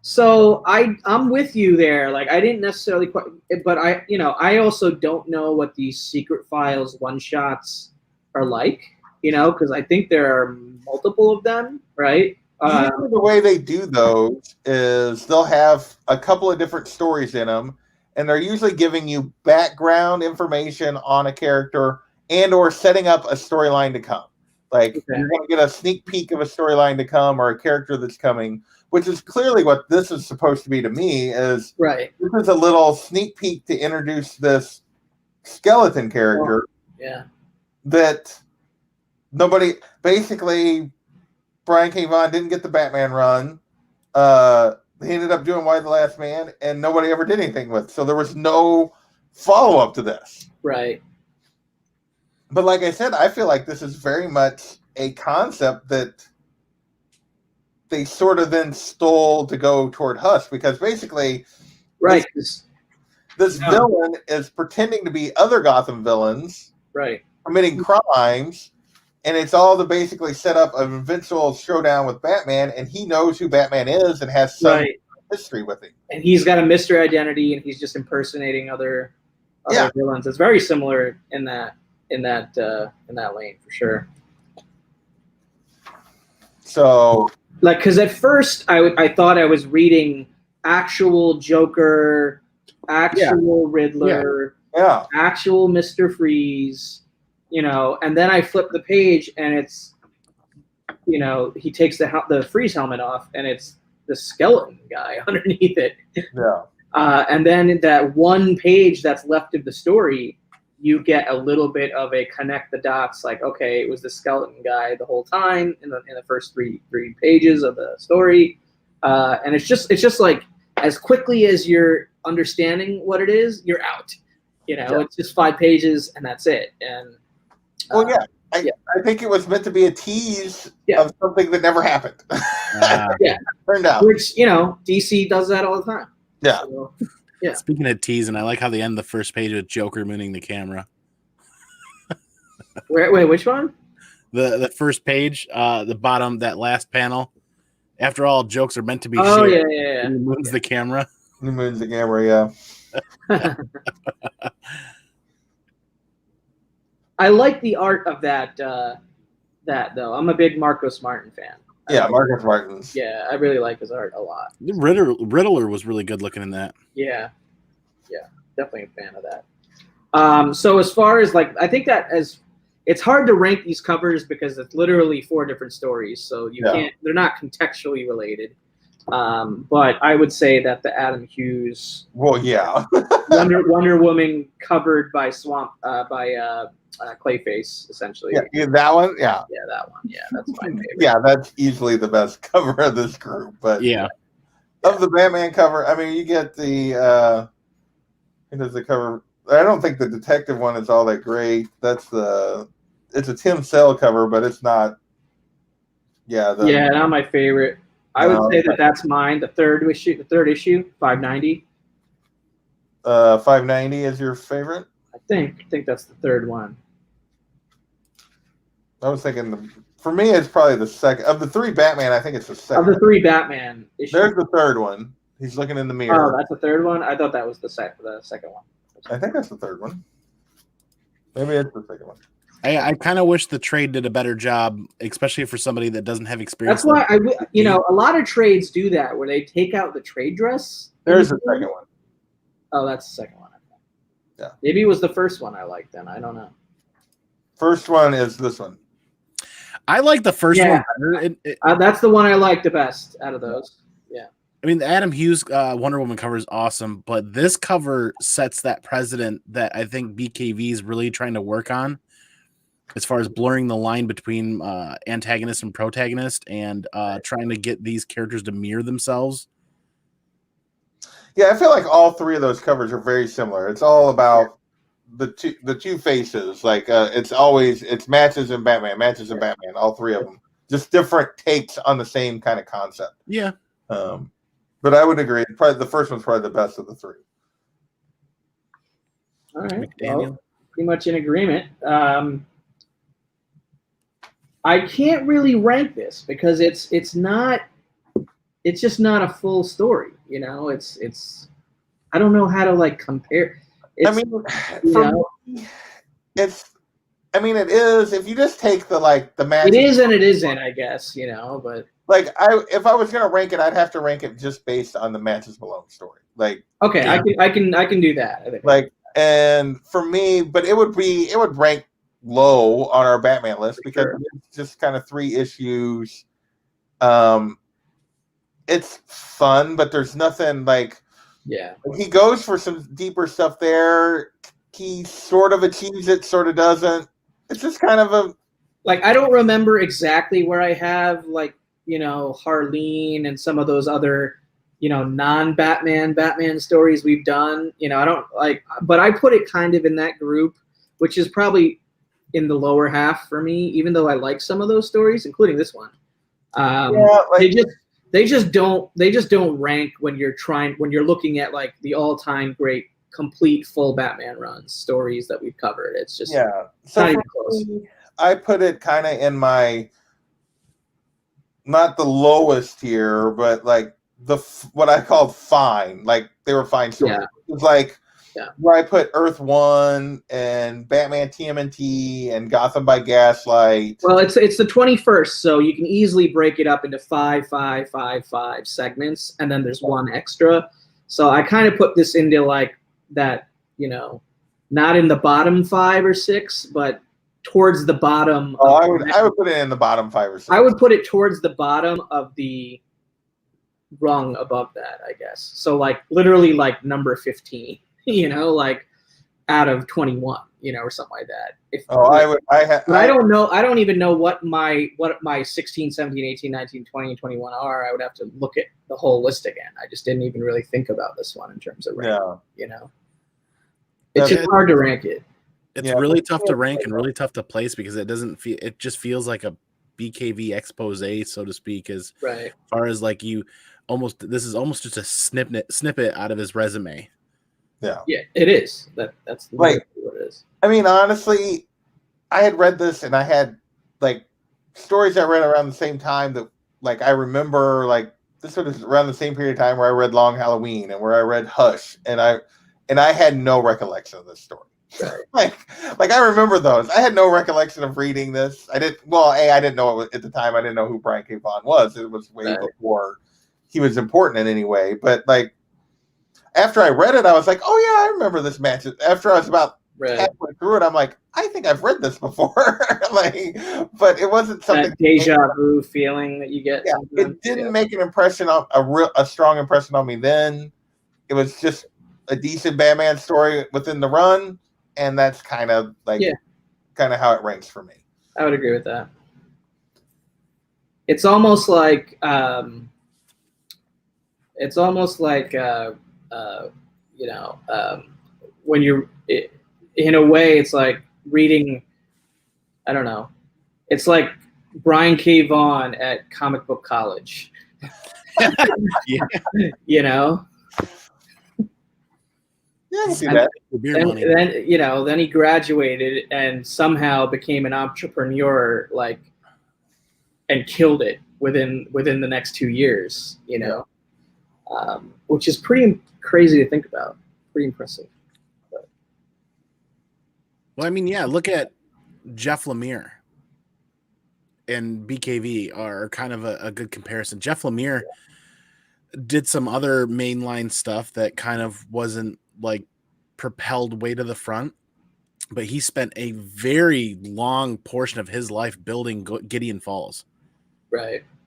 So I'm with you there. Like I didn't necessarily quite, but I also don't know what these Secret Files one-shots are like, because I think there are multiple of them, right? The way they do those is they'll have a couple of different stories in them. And they're usually giving you background information on a character and or setting up a storyline to come. Like you're going to get a sneak peek of a storyline to come or a character that's coming, which is clearly what this is supposed to be to me is right. This is a little sneak peek to introduce this skeleton character that nobody, basically Brian K. Vaughan didn't get the Batman run. He ended up doing Why the Last Man, and nobody ever did anything with. So there was no follow-up to this. Right. But like I said, I feel like this is very much a concept that they sort of then stole to go toward Hush, because basically this villain is pretending to be other Gotham villains committing crimes, and it's all to basically set up an eventual showdown with Batman, and he knows who Batman is and has some history with him. And he's got a mystery identity, and he's just impersonating other villains. It's very similar in that lane for sure. So, like, because at first I thought I was reading actual Joker, actual Riddler, yeah, actual Mr. Freeze, and then I flip the page and it's, he takes the Freeze helmet off and it's the skeleton guy underneath it. yeah. And then that one page that's left of the story, you get a little bit of a connect the dots, like, okay, it was the skeleton guy the whole time in the first three pages of the story. And it's just like, as quickly as you're understanding what it is, you're out. It's just 5 pages and that's it. And I think it was meant to be a tease of something that never happened. Turned out. Which, DC does that all the time. Yeah. So, Speaking of teasing, I like how they end the first page with Joker mooning the camera. Wait, which one? The first page, the bottom, that last panel. After all, jokes are meant to be shared. Yeah. He moons the camera. He moons the camera, yeah. I like the art of that though. I'm a big Marcos Martin fan. Yeah, Marcos Martin's. Yeah, I really like his art a lot. Riddler was really good looking in that. Yeah, definitely a fan of that. So as far as I think that it's hard to rank these covers because it's literally 4 different stories, so you can't. They're not contextually related. But I would say that the Adam Hughes, Wonder Woman covered by Clayface, essentially. Yeah, that one. Yeah, that one. Yeah, that's my favorite. Yeah, that's easily the best cover of this group. But of the Batman cover, I mean, you get the. Who does the cover? I don't think the detective one is all that great. It's a Tim Sale cover, but it's not. Yeah. Not my favorite. I would say that's mine. The third issue, 590. 590 is your favorite? I think that's the third one. I was thinking, for me, it's probably the second. Of the 3 Batman, I think it's the second. Of the 3 Batman issues. There's the third one. He's looking in the mirror. Oh, that's the third one? I thought that was the second one. I think that's the third one. Maybe it's the second one. I kind of wish the trade did a better job, especially for somebody that doesn't have experience. That's why a lot of trades do that, where they take out the trade dress. There's the second one. Oh, that's the second one. Yeah. Maybe it was the first one I liked then. I don't know. First one is this one. I like the first one better. That's the one I like the best out of those. Yeah. I mean, the Adam Hughes Wonder Woman cover is awesome, but this cover sets that precedent that I think BKV is really trying to work on, as far as blurring the line between antagonist and protagonist, and trying to get these characters to mirror themselves. Yeah, I feel like all 3 of those covers are very similar. It's all about the two faces. Like it's matches and Batman, all 3 of them. Just different takes on the same kind of concept. Yeah. But I would agree. Probably the first one's probably the best of the 3. All right. Well, pretty much in agreement. I can't really rank this because it's just not a full story. It's I don't know how to compare. I mean, it is. If you just take the match, it is and it isn't. I guess but if I was gonna rank it, I'd have to rank it just based on the Matches Malone story. Okay, I can do that. I think. And for me, but it would rank low on our Batman list because it's just kind of 3 issues. It's fun, but there's nothing he goes for some deeper stuff there. He sort of achieves it, sort of doesn't. It's just kind of a I don't remember exactly where I have Harleen and some of those other non-Batman stories we've done. I don't but I put it kind of in that group, which is probably in the lower half for me, even though I like some of those stories, including this one. They just don't rank when you're looking at the all-time great complete full Batman runs stories that we've covered. It's just not even close. I put it kind of in my not the lowest tier, but what I called fine. They were fine stories. Yeah. It was where I put Earth One and Batman TMNT and Gotham by Gaslight. Well, it's the 21st, so you can easily break it up into 5 segments, and then there's one extra. So I kind of put this into like that, not in the bottom 5 or 6, but towards the bottom. Oh, I would put it in the bottom 5 or 6. I would put it towards the bottom of the rung above that, I guess. So like literally like number 15, like out of 21, or something like that. I don't know. I don't even know what my 16, 17, 18, 19, 20, and 21 are. I would have to look at the whole list again. I just didn't even really think about this one in terms of ranking, It's just hard to rank it. It's really tough to rank and really tough to place because it just feels like a BKV expose, so to speak, as far as like this is almost just a snippet out of his resume. Yeah, it is. That's like what it is. I mean, honestly, I had read this and I had like stories I read around the same time that like I remember like this was around the same period of time where I read Long Halloween and where I read Hush and I had no recollection of this story. like I remember those. I had no recollection of reading this. I didn't know it at the time. I didn't know who Brian K Vaughan was. It was way before he was important in any way. But like after I read it, I was like, oh yeah, I remember this match. After I was about halfway through it, I'm like, I think I've read this before. But it wasn't something that deja vu feeling that you get. Yeah, it didn't make an impression on a strong impression on me then. It was just a decent Batman story within the run. And that's kind of how it ranks for me. I would agree with that. It's almost like when you're in a way, it's like reading. I don't know. It's like Brian K Vaughan at comic book college. Yeah, I see that. Then he graduated and somehow became an entrepreneur, and killed it within the next 2 years. Which is pretty crazy to think about. Pretty impressive. But. Well, I mean, look at Jeff Lemire and BKV are kind of a good comparison. Jeff Lemire did some other mainline stuff that kind of wasn't like propelled way to the front, but he spent a very long portion of his life building Gideon Falls,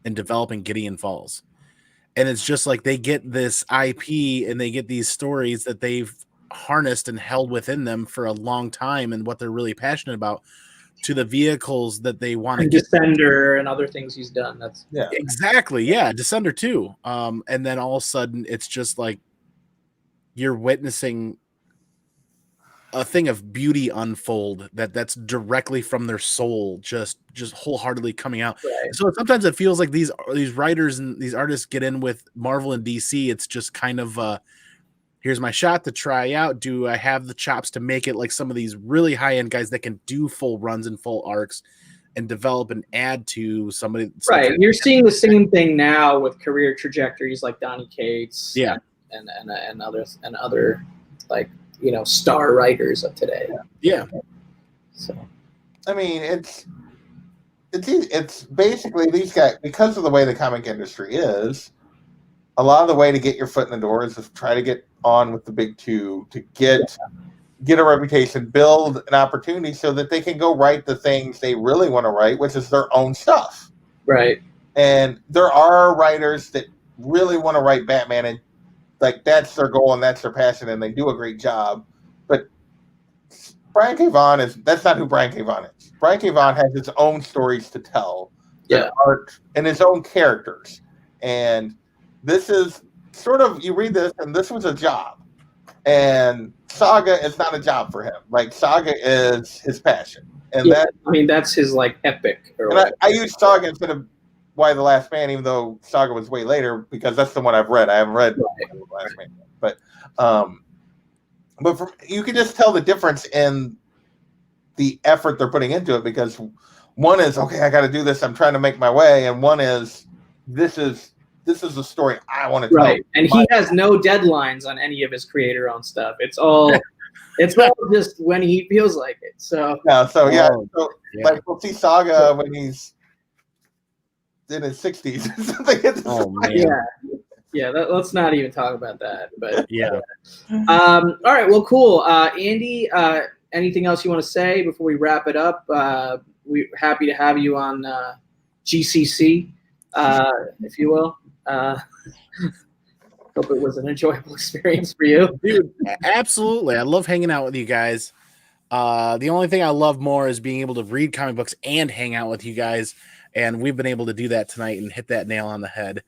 and developing Gideon Falls. And it's just like they get this IP and they get these stories that they've harnessed and held within them for a long time, and what they're really passionate about, to the vehicles that they want to get. Descender and other things he's done. Exactly. Yeah, Descender too. And then all of a sudden it's just like you're witnessing a thing of beauty unfold that's directly from their soul, just wholeheartedly coming out. So sometimes it feels like these writers and these artists get in with Marvel and DC. It's just kind of here's my shot to try out. Do I have the chops to make it like some of these really high end guys that can do full runs and full arcs and develop and add to somebody? Right. You're seeing the same thing now with career trajectories like Donny Cates. And other like star writers of today. So I mean, it's basically these guys, because of the way the comic industry is, a lot of the way to get your foot in the door is to try to get on with the big two, to get a reputation, build an opportunity so that they can go write the things they really want to write, which is their own stuff. Right. And there are writers that really want to write Batman, and like that's their goal and that's their passion, and they do a great job. But Brian K Vaughan that's not who Brian K Vaughan is. Brian K Vaughan has his own stories to tell, art and his own characters. And this is sort of, you read this and this was a job. And Saga is not a job for him. Like Saga is his passion. And that's his like epic. I use Saga instead of Why the Last Man, even though Saga was way later, because that's the one I've read. I haven't read The Last Man yet. But you can just tell the difference in the effort they're putting into it, because one is, okay, I got to do this, I'm trying to make my way, and one is, this is this is the story I want to tell. Right, and he has no deadlines on any of his creator-owned stuff. It's all just when he feels like it. So like we'll see Saga when he's in his 60s or something. Oh man. Yeah. Let's not even talk about that. But yeah. All right. Well, cool. Andy, anything else you want to say before we wrap it up? We're happy to have you on GCC, if you will. Hope it was an enjoyable experience for you. Dude, absolutely. I love hanging out with you guys. The only thing I love more is being able to read comic books and hang out with you guys. And we've been able to do that tonight and hit that nail on the head.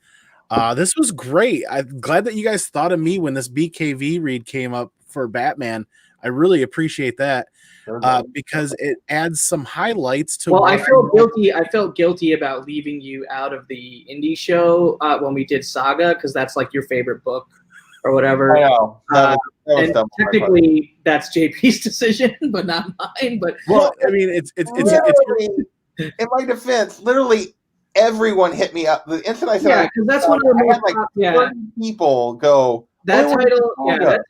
This was great. I'm glad that you guys thought of me when this BKV read came up for Batman. I really appreciate that because it adds some highlights to. Well, I felt guilty. I felt guilty about leaving you out of the indie show when we did Saga, because that's like your favorite book or whatever. I know. And technically, that's JP's decision, but not mine. But well, I mean, it's in my defense, literally everyone hit me up. The instant I said, because that's one of the most like 30 people go. That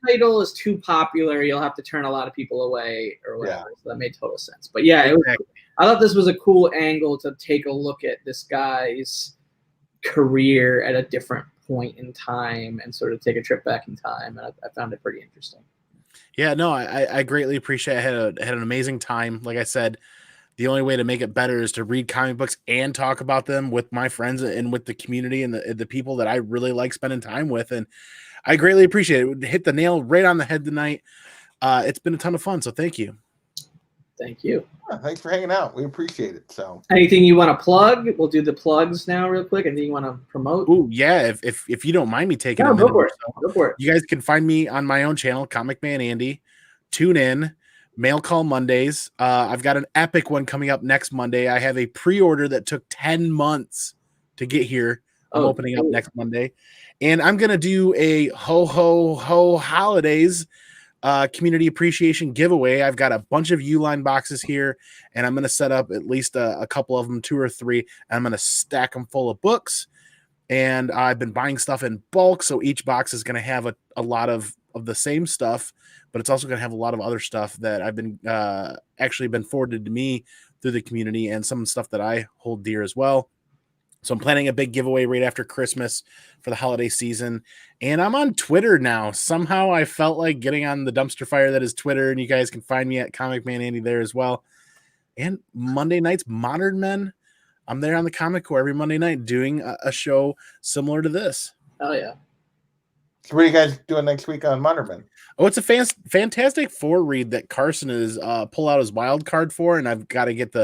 title is too popular. You'll have to turn a lot of people away or whatever. Yeah. So that made total sense. But yeah, I thought this was a cool angle to take a look at this guy's career at a different point in time and sort of take a trip back in time. And I found it pretty interesting. Yeah, no, I greatly appreciate it. I had an amazing time. Like I said, the only way to make it better is to read comic books and talk about them with my friends and with the community and the people that I really like spending time with. And I greatly appreciate it. Hit the nail right on the head tonight. It's been a ton of fun. So thank you. Thank you. Yeah, thanks for hanging out. We appreciate it. So anything you want to plug? We'll do the plugs now real quick. Anything you want to promote? Oh yeah. If you don't mind me taking a minute or so. Go for it. You guys can find me on my own channel, Comic Man Andy. Tune in. Mail Call Mondays. I've got an epic one coming up next Monday. I have a pre-order that took 10 months to get here. I'm opening up next Monday. And I'm going to do a ho, ho, ho holidays community appreciation giveaway. I've got a bunch of Uline boxes here, and I'm going to set up at least a couple of them, 2 or 3, and I'm going to stack them full of books. And I've been buying stuff in bulk, so each box is going to have a lot of the same stuff, but it's also going to have a lot of other stuff that I've been actually been forwarded to me through the community and some stuff that I hold dear as well. So I'm planning a big giveaway right after Christmas for the holiday season. And I'm on Twitter now. Somehow I felt like getting on the dumpster fire that is Twitter, and you guys can find me at Comic Man Andy there as well. And Monday nights, Modern Men. I'm there on the Comic Core every Monday night doing a show similar to this. Oh, yeah. So what are you guys doing next week on Modern Men? Oh, it's a Fantastic Four read that Carson is pull out his wild card for, and I've got to get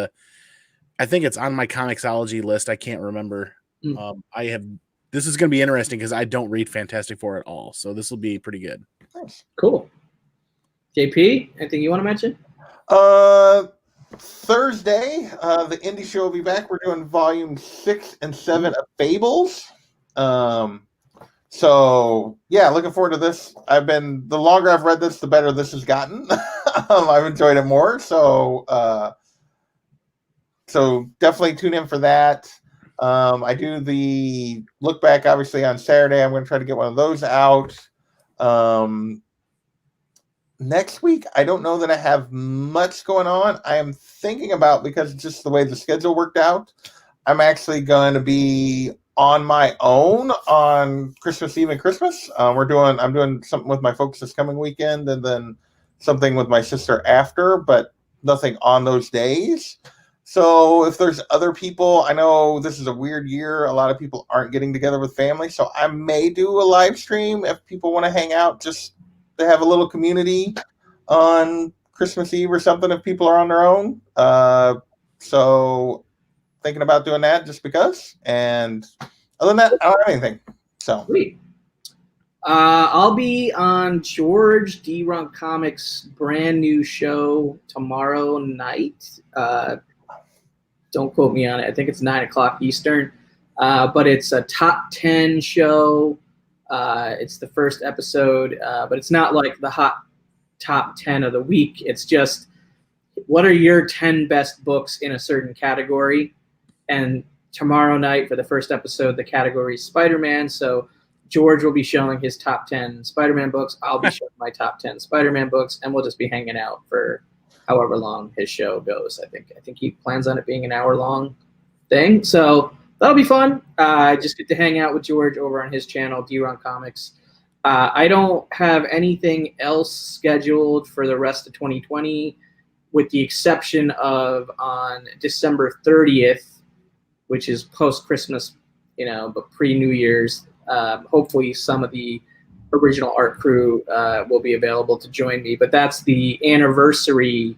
I think it's on my Comixology list. I can't remember. This is going to be interesting because I don't read Fantastic Four at all, so this will be pretty good. Nice. Cool. JP, anything you want to mention? Thursday, the indie show will be back. We're doing volume 6 and 7 of Fables. So yeah, looking forward to this. The longer I've read this, the better this has gotten. I've enjoyed it more. So definitely tune in for that. I do the look back obviously on Saturday. I'm going to try to get one of those out. Next week, I don't know that I have much going on. I am thinking about, because just the way the schedule worked out, I'm actually going to be on my own on Christmas Eve and Christmas. I'm doing something with my folks this coming weekend, and then something with my sister after, but nothing on those days. So if there's other people, I know this is a weird year. A lot of people aren't getting together with family. So I may do a live stream if people want to hang out, just to have a little community on Christmas Eve or something if people are on their own. So thinking about doing that just because. And other than that, I don't have anything. So sweet. I'll be on George D. Runk Comics' brand new show tomorrow night. Don't quote me on it. I think it's 9:00 Eastern. But it's a top 10 show. It's the first episode, but it's not like the hot top 10 of the week. It's just, what are your 10 best books in a certain category? And tomorrow night for the first episode, the category is Spider-Man. So George will be showing his top 10 Spider-Man books. I'll be showing my top 10 Spider-Man books, and we'll just be hanging out for however long his show goes. I think he plans on it being an hour-long thing. So that'll be fun. I just get to hang out with George over on his channel, D-Run Comics. I don't have anything else scheduled for the rest of 2020, with the exception of on December 30th, which is post-Christmas, but pre-New Year's. Hopefully some of the original art crew will be available to join me, but that's the anniversary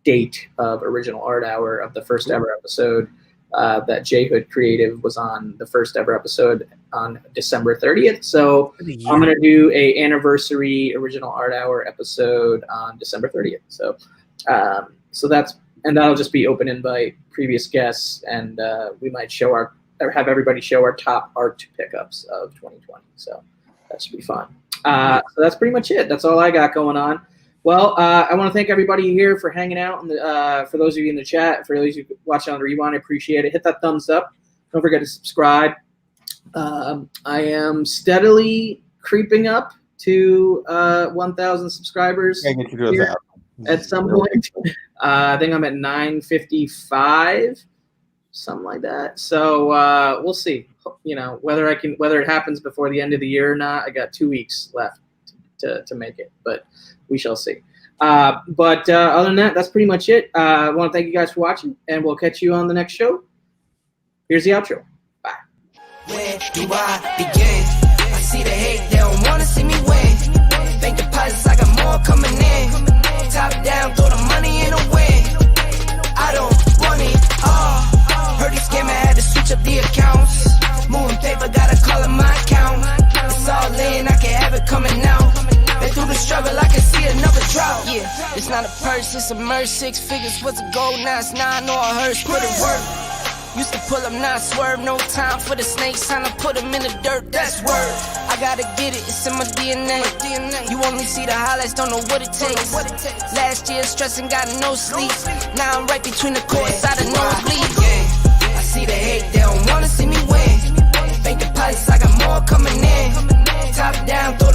date of Original Art Hour of the first ever episode that J Hood Creative was on the first ever episode on December 30th. So I'm going to do a anniversary Original Art Hour episode on December 30th. So that'll just be open invite, previous guests, and we might have everybody show our top art pickups of 2020. So that should be fun. So that's pretty much it. That's all I got going on. Well, I want to thank everybody here for hanging out. For those of you in the chat, for those of you watching on the rewind, I appreciate it. Hit that thumbs up. Don't forget to subscribe. I am steadily creeping up to 1,000 subscribers here at some point. I think I'm at 955. Something like that. So we'll see. Whether it happens before the end of the year or not. I got 2 weeks left to make it, but we shall see. But other than that, that's pretty much it. I want to thank you guys for watching, and we'll catch you on the next show. Here's the outro. Bye. Where do I begin? I see the hate, they don't want to see me win. Bank deposits, I got more coming in. Top down, throw the money in a win. I don't want it all. Heard he scammer, had to switch up the accounts. Moving paper, gotta call it my account. It's all in, I can have it coming out. Been through the struggle, I can see another drought. Yeah, it's not a purse, it's a merce. 6 figures was a gold, now it's 9 or a hearse. Put it work. Used to pull up, not swerve. No time for the snakes, time to put them in the dirt. That's word. I gotta get it, it's in my DNA. You only see the highlights, don't know what it takes. Last year stressing, got no sleep. Now I'm right between the courts, I don't nosebleed. Yeah, I see the hate, they don't wanna see me win. Bank deposits, I got more coming in. Top down, throw